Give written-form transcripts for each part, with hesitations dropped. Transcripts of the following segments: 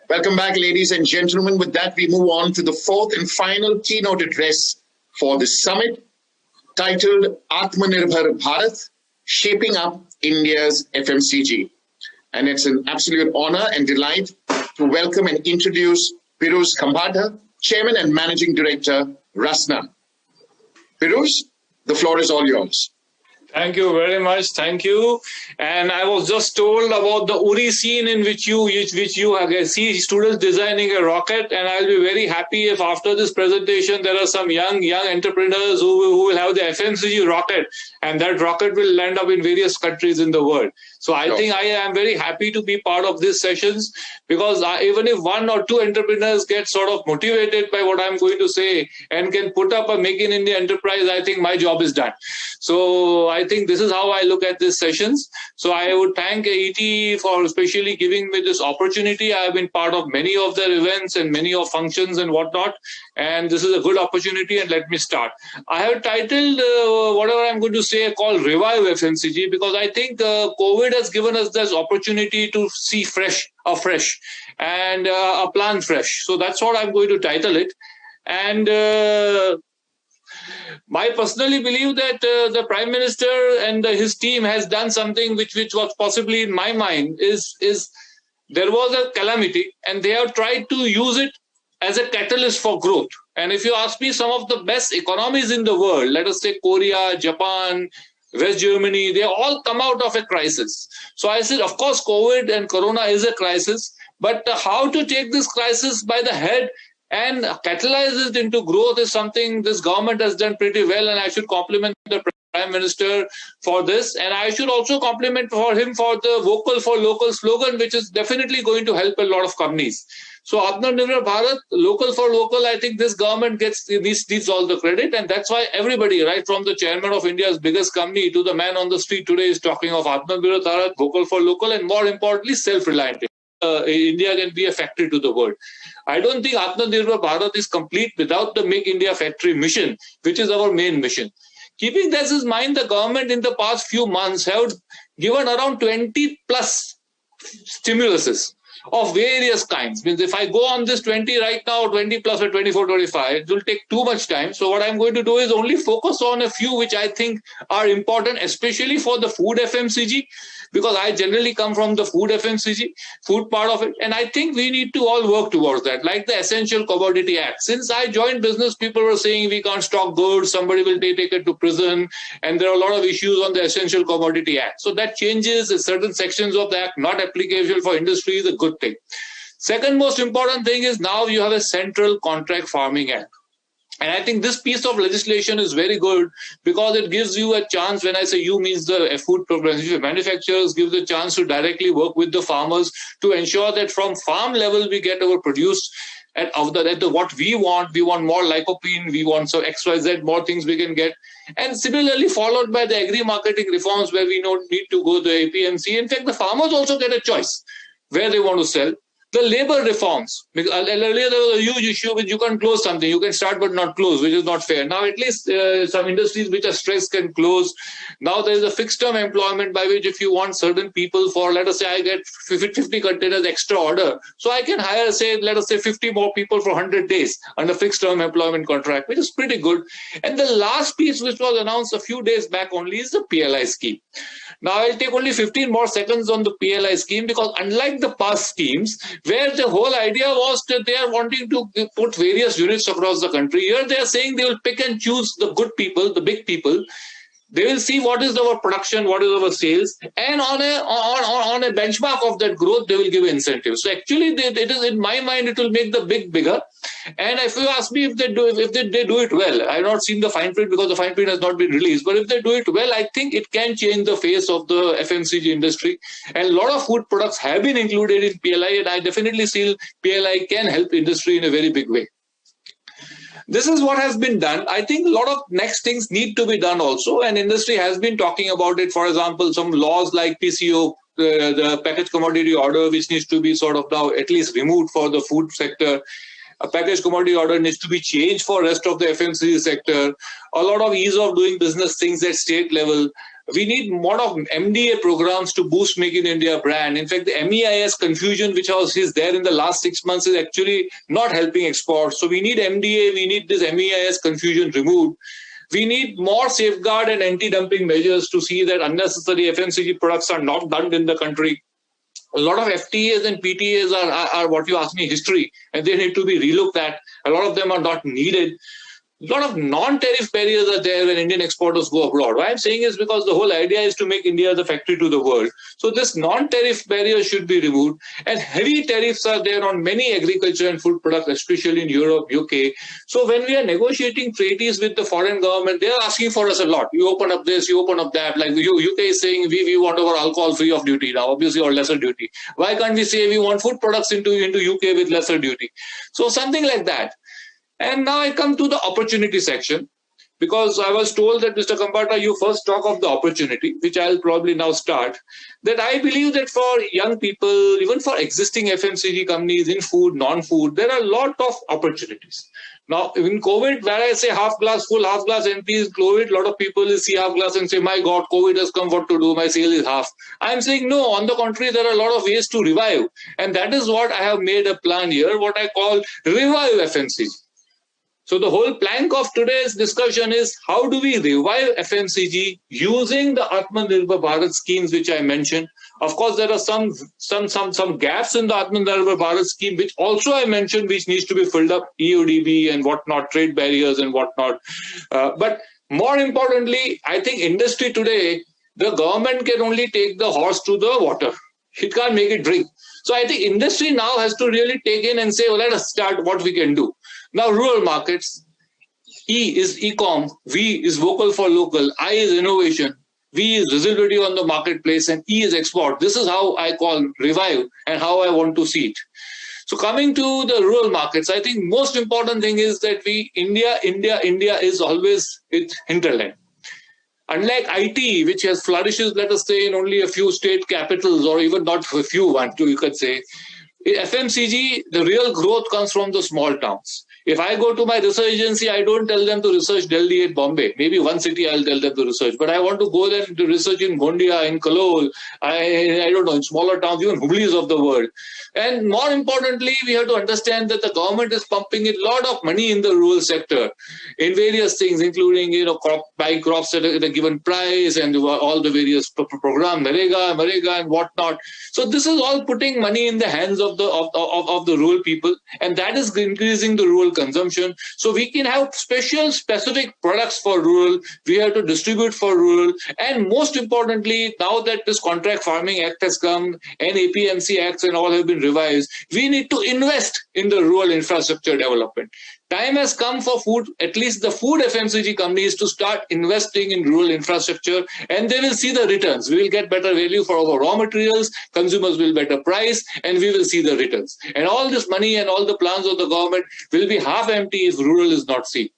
Welcome back, ladies and gentlemen. With that, we move on to the fourth and final keynote address for the summit, titled Atmanirbhar Bharat, Shaping Up India's FMCG. And it's an absolute honor and delight to welcome and introduce Piruz Khambatta, Chairman and Managing Director, Rasna. Piruz, the floor is all yours. Thank you very much. Thank you. And I was just told about the Uri scene in which you see students designing a rocket. And I'll be very happy if after this presentation, there are some young entrepreneurs who will have the FMCG rocket. And that rocket will land up in various countries in the world. So I think I am very happy to be part of these sessions, because even if one or two entrepreneurs get sort of motivated by what I'm going to say and can put up a Make in India enterprise, I think my job is done. So I think this is how I look at these sessions. So I would thank AET for especially giving me this opportunity. I have been part of many of their events and many of functions and whatnot. And this is a good opportunity, and let me start. I have titled whatever I'm going to say called Revive FMCG, because I think COVID has given us this opportunity to see afresh and a plan fresh. So that's what I'm going to title it. And I personally believe that the Prime Minister and his team has done something which was possibly in my mind is there was a calamity, and they have tried to use it as a catalyst for growth. And if you ask me, some of the best economies in the world, let us say Korea, Japan, West Germany, they all come out of a crisis. So I said, of course, COVID and Corona is a crisis, but how to take this crisis by the head and catalyze it into growth is something this government has done pretty well, and I should compliment the Prime Minister for this. And I should also compliment him for the Vocal for Local slogan, which is definitely going to help a lot of companies. So Atmanirbhar Bharat, local for local, I think this government needs all the credit. And that's why everybody, right from the chairman of India's biggest company to the man on the street today, is talking of Atmanirbhar Bharat, vocal for local, and more importantly, self-reliant. India can be a factory to the world. I don't think Atmanirbhar Bharat is complete without the Make India Factory mission, which is our main mission. Keeping this in mind, the government in the past few months have given around 20 plus stimuluses of various kinds. Means if I go on this 20 right now, 20 plus or 24, 25, it will take too much time. So what I'm going to do is only focus on a few which I think are important, especially for the food FMCG, because I generally come from the food FMCG, food part of it. And I think we need to all work towards that, like the Essential Commodity Act. Since I joined business, people were saying we can't stock goods, somebody will take it to prison, and there are a lot of issues on the Essential Commodity Act. So that changes certain sections of the act, not applicable for industry, is a good thing. Second most important thing is now you have a Central Contract Farming Act. And I think this piece of legislation is very good because it gives you a chance. When I say you, means the food manufacturers give the chance to directly work with the farmers to ensure that from farm level we get our produce at what we want. We want more lycopene, we want so XYZ, more things we can get. And similarly followed by the agri-marketing reforms where we don't need to go to the APMC. In fact, the farmers also get a choice where they want to sell. The labor reforms, because earlier there was a huge issue which you can close something, you can start but not close, which is not fair. Now at least some industries which are stressed can close. Now there is a fixed term employment by which if you want certain people for, let us say I get 50 containers extra order, so I can hire, say, let us say 50 more people for 100 days under fixed term employment contract, which is pretty good. And the last piece which was announced a few days back only is the PLI scheme. Now I'll take only 15 more seconds on the PLI scheme, because unlike the past schemes, where the whole idea was that they are wanting to put various units across the country, here they are saying they will pick and choose the good people, the big people. They will see what is our production, what is our sales, and on a benchmark of that growth, they will give incentives. So actually, it is, in my mind, it will make the big bigger. And if you ask me if they do it well, I have not seen the fine print because the fine print has not been released. But if they do it well, I think it can change the face of the FMCG industry. And a lot of food products have been included in PLI, and I definitely feel PLI can help industry in a very big way. This is what has been done. I think a lot of next things need to be done also, and industry has been talking about it. For example, some laws like PCO, the packaged commodity order, which needs to be sort of now at least removed for the food sector. A packaged commodity order needs to be changed for rest of the FMCG sector. A lot of ease of doing business things at state level. We need more of MDA programs to boost Make in India brand. In fact, the MEIS confusion which is there in the last 6 months is actually not helping exports. So we need MDA, we need this MEIS confusion removed. We need more safeguard and anti-dumping measures to see that unnecessary FMCG products are not dumped in the country. A lot of FTAs and PTAs are what you ask me, history, and they need to be relooked at. A lot of them are not needed. A lot of non-tariff barriers are there when Indian exporters go abroad. Why I'm saying is because the whole idea is to make India the factory to the world. So this non-tariff barrier should be removed. And heavy tariffs are there on many agriculture and food products, especially in Europe, UK. So when we are negotiating treaties with the foreign government, they are asking for us a lot. You open up this, you open up that. Like UK is saying we want our alcohol free of duty now, obviously, or lesser duty. Why can't we say we want food products into UK with lesser duty? So something like that. And now I come to the opportunity section, because I was told that, Mr. Khambatta, you first talk of the opportunity, which I'll probably now start, that I believe that for young people, even for existing FMCG companies in food, non-food, there are a lot of opportunities. Now, in COVID, where I say half glass full, half glass empty is COVID, a lot of people will see half glass and say, my God, COVID has come, what to do? My sale is half. I'm saying, no, on the contrary, there are a lot of ways to revive. And that is what I have made a plan here, what I call Revive FMCG. So the whole plank of today's discussion is how do we revive FMCG using the Atmanirbhar Bharat schemes which I mentioned. Of course, there are some gaps in the Atmanirbhar Bharat scheme which also I mentioned, which needs to be filled up, EODB and whatnot, trade barriers and whatnot. But more importantly, I think industry today, the government can only take the horse to the water. It can't make it drink. So I think industry now has to really take in and say, well, let us start what we can do. Now, rural markets, E is e-com, V is vocal for local, I is innovation, V is visibility on the marketplace, and E is export. This is how I call revive and how I want to see it. So coming to the rural markets, I think most important thing is that India is always its hinterland. Unlike IT, which has flourishes, let us say, in only a few state capitals, or even not a few, you could say, FMCG, the real growth comes from the small towns. If I go to my research agency, I don't tell them to research Delhi and Bombay. Maybe one city I'll tell them to research. But I want to go there to research in Gondia, in Kalol, I don't know, in smaller towns, even Hublis of the world. And more importantly, we have to understand that the government is pumping in a lot of money in the rural sector in various things, including, buying crops at a given price and all the various programs, Marega and whatnot. So this is all putting money in the hands of the rural people, and that is increasing the rural consumption. So we can have specific products for rural. We have to distribute for rural. And most importantly, now that this Contract Farming Act has come and APMC Acts and all have been revised, we need to invest in the rural infrastructure development. Time has come for food, at least the food FMCG companies, to start investing in rural infrastructure, and they will see the returns. We will get better value for our raw materials, consumers will better price, and we will see the returns. And all this money and all the plans of the government will be half empty if rural is not seen.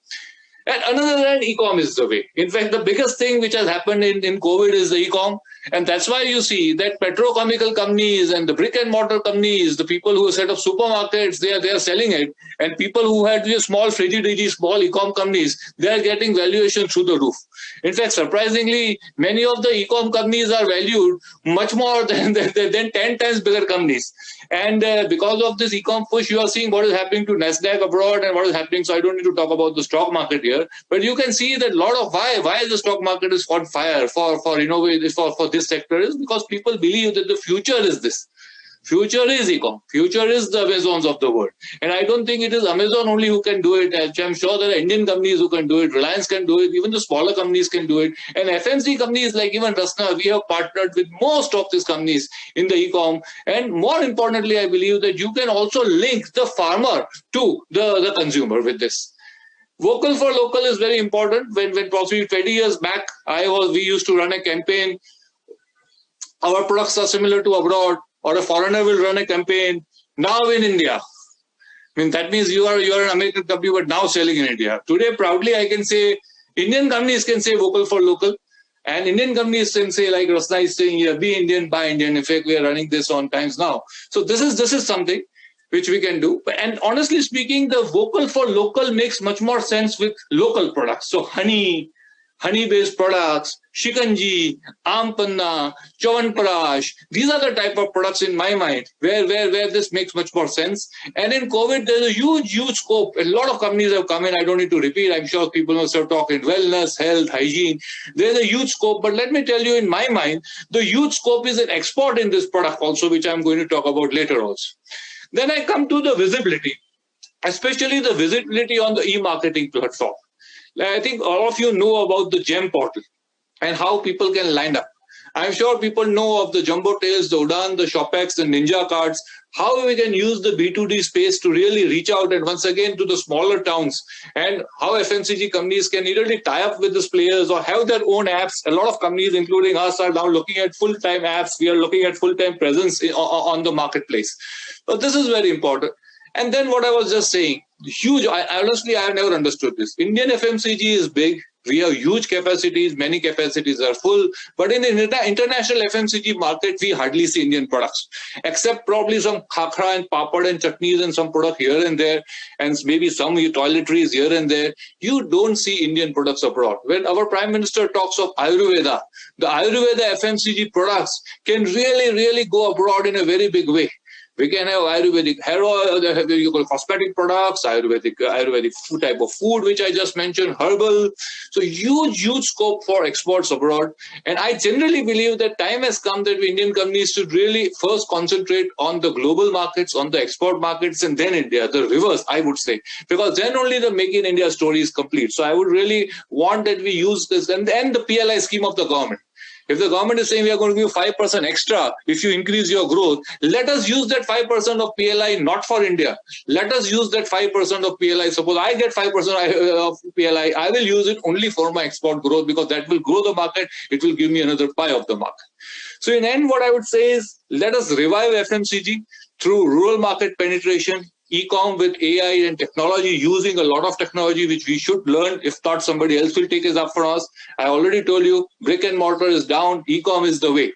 And another hand, e-com is the way. In fact, the biggest thing which has happened in COVID is the e-com. And that's why you see that petrochemical companies and the brick and mortar companies, the people who set up supermarkets, they are selling it. And people who had small frigidity, small e-com companies, they are getting valuation through the roof. In fact, surprisingly, many of the e-com companies are valued much more than 10 times bigger companies. And because of this e-com push, you are seeing what is happening to Nasdaq abroad and what is happening. So I don't need to talk about the stock market here, but you can see that a lot of why the stock market is on fire for this sector is because people believe that the future is this. Future is e-com. Future is the Amazons of the world. And I don't think it is Amazon only who can do it. I'm sure there are Indian companies who can do it. Reliance can do it. Even the smaller companies can do it. And FMCG companies like even Rasna, we have partnered with most of these companies in the e-com. And more importantly, I believe that you can also link the farmer to the consumer with this. Vocal for local is very important. When possibly 20 years back, we used to run a campaign. Our products are similar to abroad. Or a foreigner will run a campaign now in India. I mean, that means you are an American company, but now selling in India. Today, proudly, I can say Indian companies can say vocal for local, and Indian companies can say, like Rasna is saying here, be Indian, buy Indian. In fact, we are running this on Times Now. So this is something which we can do. And honestly speaking, the vocal for local makes much more sense with local products. So honey-based products, shikanji, ampanna, chawanprash. These are the type of products in my mind where this makes much more sense. And in COVID, there's a huge scope. A lot of companies have come in. I don't need to repeat. I'm sure people must have talked in wellness, health, hygiene. There's a huge scope. But let me tell you, in my mind, the huge scope is an export in this product also, which I'm going to talk about later also. Then I come to the visibility, especially the visibility on the e-marketing platform. I think all of you know about the GEM portal and how people can line up. I'm sure people know of the Jumbo Tails, the Udaan, the ShopX, the Ninja cards, how we can use the B2D space to really reach out and once again to the smaller towns, and how FMCG companies can either tie up with these players or have their own apps. A lot of companies, including us, are now looking at full-time apps. We are looking at full-time presence on the marketplace. But this is very important. And then what I was just saying, huge, honestly, I have never understood this. Indian FMCG is big. We have huge capacities. Many capacities are full. But in the international FMCG market, we hardly see Indian products, except probably some khakra and papad and chutneys and some product here and there, and maybe some toiletries here and there. You don't see Indian products abroad. When our Prime Minister talks of Ayurveda, the Ayurveda FMCG products can really go abroad in a very big way. We can have Ayurvedic hair oil, you call cosmetic products, Ayurvedic food type of food, which I just mentioned, herbal. So huge scope for exports abroad. And I generally believe that time has come that we Indian companies should really first concentrate on the global markets, on the export markets, and then India, the reverse, I would say, because then only the Make in India story is complete. So I would really want that we use this and the PLI scheme of the government. If the government is saying we are going to give 5% extra if you increase your growth, let us use that 5% of PLI not for India. Let us use that 5% of PLI. Suppose I get 5% of PLI, I will use it only for my export growth because that will grow the market. It will give me another pie of the market. So in end, what I would say is let us revive FMCG through rural market penetration, e-com with AI and technology, using a lot of technology which we should learn. If not, somebody else will take it up for us. I already told you, brick and mortar is down, e-com is the way.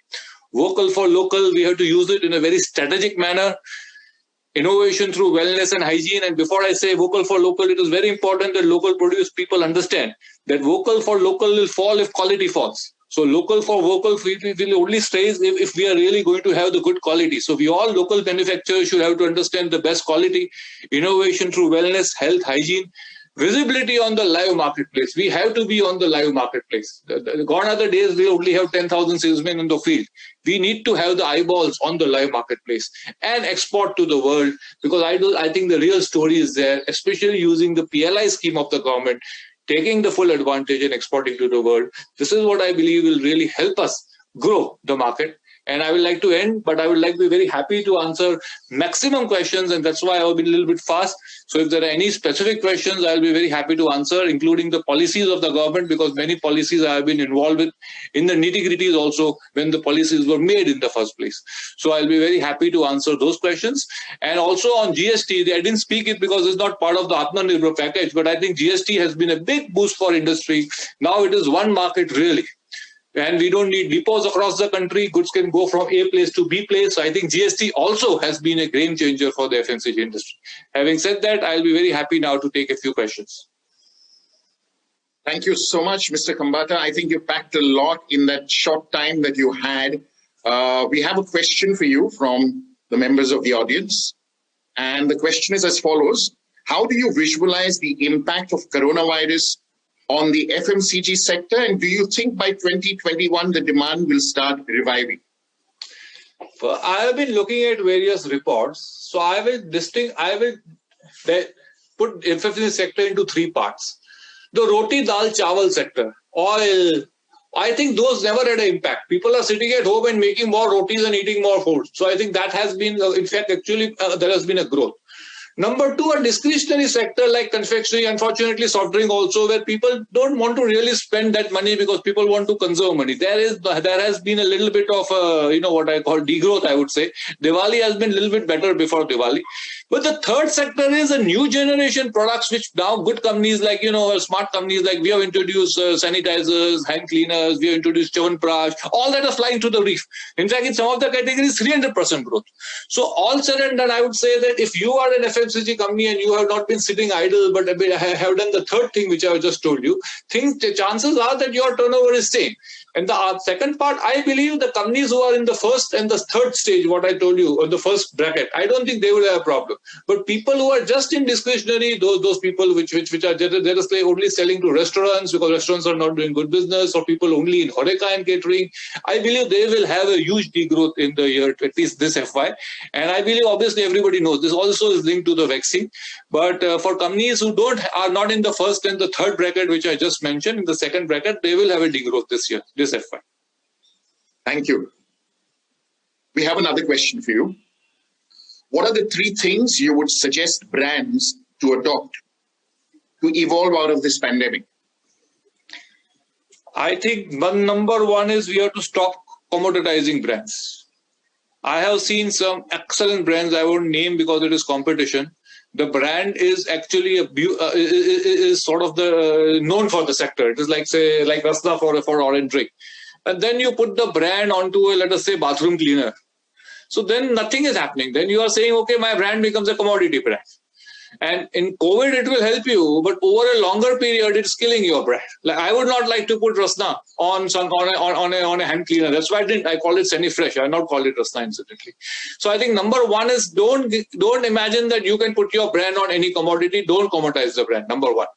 Vocal for local, we have to use it in a very strategic manner. Innovation through wellness and hygiene. And before I say vocal for local, it is very important that local produce people understand that vocal for local will fall if quality falls. So local for vocal will only stays if we are really going to have the good quality. So we all local manufacturers should have to understand the best quality, innovation through wellness, health, hygiene, visibility on the live marketplace. We have to be on the live marketplace. Gone are the days we only have 10,000 salesmen in the field. We need to have the eyeballs on the live marketplace and export to the world, because I think the real story is there, especially using the PLI scheme of the government, taking the full advantage and exporting to the world. This is what I believe will really help us grow the market. And I would like to end, but I would like to be very happy to answer maximum questions, and that's why I will be a little bit fast. So if there are any specific questions, I'll be very happy to answer, including the policies of the government, because many policies I have been involved with in the nitty-gritties also when the policies were made in the first place. So I'll be very happy to answer those questions. And also on GST, I didn't speak it because it's not part of the Atmanirbhar package, but I think GST has been a big boost for industry. Now it is one market really. And we don't need depots across the country. Goods can go from A place to B place. So I think GST also has been a game changer for the FMCG industry. Having said that, I'll be very happy now to take a few questions. Thank you so much, Mr. Khambatta. I think you packed a lot in that short time that you had. We have a question for you from the members of the audience. And the question is as follows. How do you visualize the impact of coronavirus on the FMCG sector, and do you think by 2021 the demand will start reviving? I have been looking at various reports, so I will put FMCG sector into three parts. The roti, dal, chawal sector, oil, I think those never had an impact. People are sitting at home and making more rotis and eating more food. So I think that has been, in fact, actually there has been a growth. Number two, a discretionary sector like confectionery, unfortunately soft drink also, where people don't want to really spend that money because people want to conserve money. There has been a little bit of what I call degrowth, I would say. Diwali has been a little bit better before Diwali. But the third sector is a new generation products, which now good companies like, smart companies like we have introduced sanitizers, hand cleaners, we have introduced Chyawanprash, all that is flying to the reef. In fact, in some of the categories, 300% growth. So all said and done, I would say that if you are an FMCG company and you have not been sitting idle, but have done the third thing, which I have just told you, the chances are that your turnover is same. And the second part, I believe the companies who are in the first and the third stage, what I told you, or the first bracket, I don't think they would have a problem. But people who are just in discretionary, those people which are just only selling to restaurants because restaurants are not doing good business, or people only in HoReCa and catering, I believe they will have a huge degrowth in the year, at least this FY. And I believe, obviously, everybody knows this also is linked to the vaccine. But for companies who are not in the first and the third bracket, which I just mentioned, in the second bracket, they will have a degrowth this year. This FY. Thank you. We have another question for you. What are the three things you would suggest brands to adopt to evolve out of this pandemic? I think number one is we have to stop commoditizing brands. I have seen some excellent brands I won't name because it is competition. The brand is actually is sort of the known for the sector. It is like Rasna for orange drink. And then you put the brand onto a, let us say, bathroom cleaner. So then nothing is happening. Then you are saying, okay, my brand becomes a commodity brand. And in COVID, it will help you, but over a longer period, it's killing your brand. Like I would not like to put Rasna on a hand cleaner. That's why I call it semi-fresh. I not call it Rasna, incidentally. So I think number one is don't imagine that you can put your brand on any commodity. Don't commoditize the brand. Number one.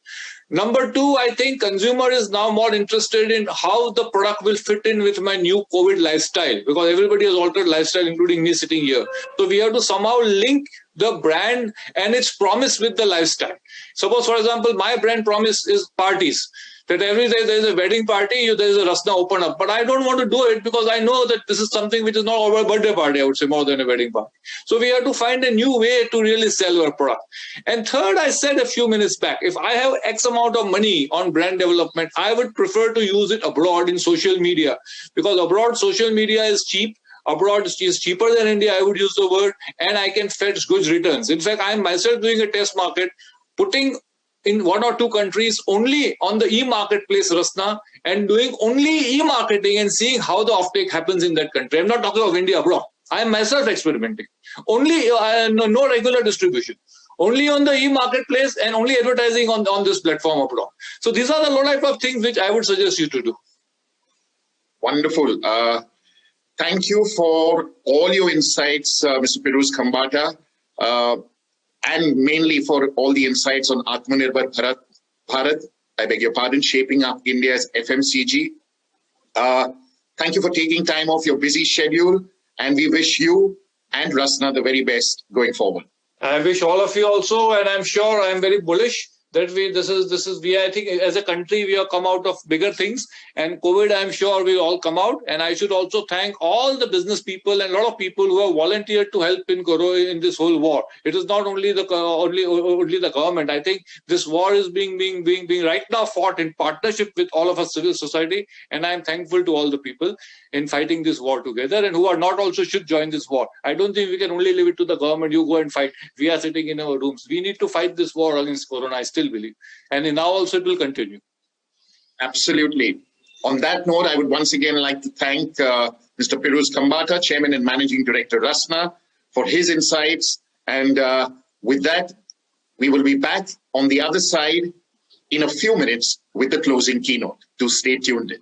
Number two, I think consumer is now more interested in how the product will fit in with my new COVID lifestyle, because everybody has altered lifestyle, including me sitting here. So we have to somehow link the brand and its promise with the lifestyle. Suppose, for example, my brand promise is parties. That every day there is a wedding party, there is a Rasna open up. But I don't want to do it because I know that this is something which is not a birthday party, I would say, more than a wedding party. So we have to find a new way to really sell our product. And third, I said a few minutes back, if I have X amount of money on brand development, I would prefer to use it abroad in social media, because abroad social media is cheap. Abroad is cheaper than India, I would use the word, and I can fetch good returns. In fact, I am myself doing a test market, putting in one or two countries only on the e-marketplace Rasna and doing only e-marketing and seeing how the offtake happens in that country. I'm not talking of India abroad. I am myself experimenting. Only no regular distribution. Only on the e-marketplace and only advertising on this platform abroad. So these are the low type of things which I would suggest you to do. Wonderful. Thank you for all your insights, Mr. Piruz Khambatta. And mainly for all the insights on Atmanirbhar Bharat, I beg your pardon, shaping up India's FMCG. Thank you for taking time off your busy schedule, and we wish you and Rasna the very best going forward. I wish all of you also, and I'm sure I'm very bullish that I think as a country we have come out of bigger things, and COVID, I'm sure we all come out. And I should also thank all the business people and a lot of people who have volunteered to help in this whole war. It is not only the government. I think this war is being right now fought in partnership with all of us civil society, and I'm thankful to all the people in fighting this war together, and who are not also should join this war. I don't think we can only leave it to the government. You go and fight. We are sitting in our rooms. We need to fight this war against Corona. I still believe, and now also it will continue. Absolutely. On that note, I would once again like to thank Mr. Piruz Khambatta, Chairman and Managing Director, Rasna, for his insights. And with that, we will be back on the other side in a few minutes with the closing keynote. Do stay tuned in.